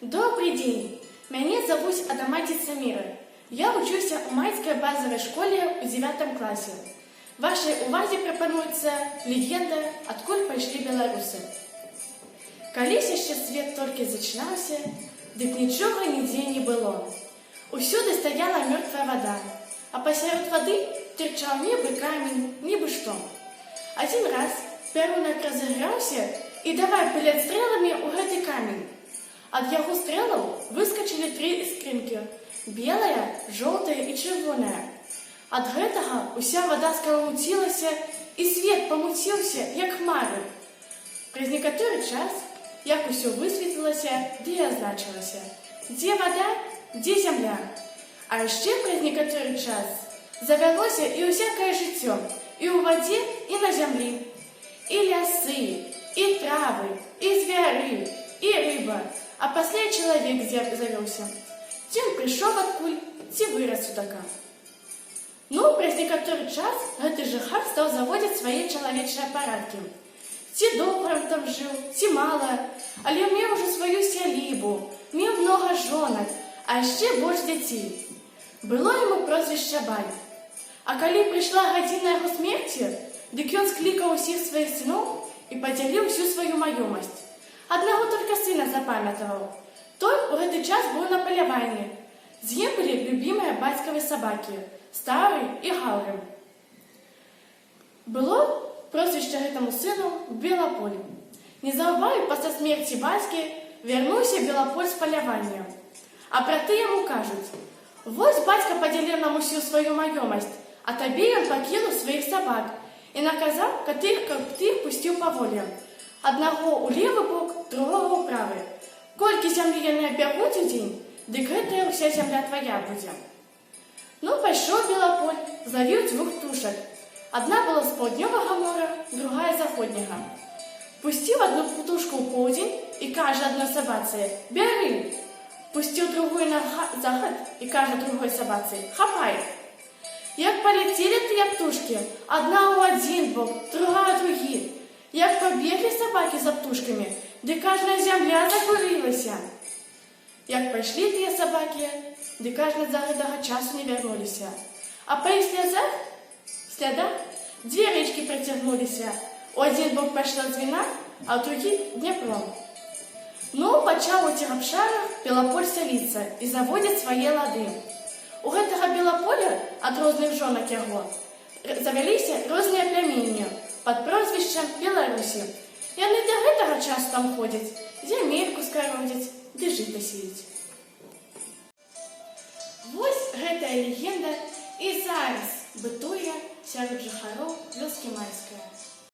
Добрый день! Меня зовут Адаматица Мира. Я учуся у Майской базовой школе у 9 классе. Вашей увазе пропонуется легенда «Откуль пришли белорусы». Колись еще свет только зачинался, дык ничего нигде не было. Усюды стояла мертвая вода, а посеред воды торчал небо камень, небо что. Один раз перунок разыгрался и давай пылять стрелами у гэты камень. От яго стрелаў выскочили 3 искринки – белая, желтая и червоная. От гэтага уся вода скаламуцілася и свет помуцился, як хмары. Праз некаторы час, як усё высветлілася, ды і азначылася, дзе вода, дзе зямля. А яшчэ праз некаторы час завялося і усякае жыццё, і ў вадзе, і на зямлі. І лясы, і травы, і звяры, і рыба. А пасля чалавек завёўся. Ці ён прыйшоў адкуль, ці вырас судака. Ну, праз некаторы час гэты жыхар стаў заводзіць свае чалавечыя парадкі. Ці добра там жыў, ці мала, але меў ужо сваю сялібу, меў многа жонак, а яшчэ больш дзяцей. Было яму прозвішча Баль. А калі прыйшла гадзіна яго смерці, дык ён склікаў усіх сваіх сыноў і падзяліў усю сваю маёмасць. Аднаго только сына запамятаваў. Той у гэты час быў на паляванні. З ім былі любімыя бацькавы сабакі – Стары і Гаўры. Было прозвішча гэтаму сыну Белаполь. Незаўвалі пасля смерці бацькі вярнуўся Белаполь з палявання. А браты яму кажуць: «Вось бацька падзяліў нам усю сваю маёмасць, а табе ён пакінуў сваіх сабак і наказаў, каб ты іх пусціў паволі. Аднаго ў левы бок, другого ў правы. Колькі зямлі яны абягуць у дзень, дык гэтая ўся зямля твая будзе». Ну, пайшоў Белаполь, злавіў 2 птушак. Адна была з паўднёвага мора, другая з заходняга. Пусціў адну птушку ў поўдзень і кажа адной сабацы: «Бяры!» Пусціў другую на захад і кажа другой сабацы: «Хапай!» Як паляцелі тыя птушкі, адна ў адзін бок, другая ў другі. Як пабеглі сабакі за птушкамі, ды каждая зямля закурылася. Як пайшлі тыя сабакі, ды каждая за гэтага часу не вярнуліся. А па іх слядах 2 рэчкі працягнуліся. У адзін бок пайшла Двіна, а ў другі Дняпром. Ну, пачаў у тых абшарах Белаполь сяліцца і заводзіць свае лады. У гэтага Белаполя ад розных жонак яго завяліся розныя плямінні пад прозвішчам Беларусі. Яны да гэтага часу там ходзяць, зямельку скародзяць, ды жыта сеюць. Вось гэтая легенда і зараз бытуе сярод жыхароў вёскі Майская.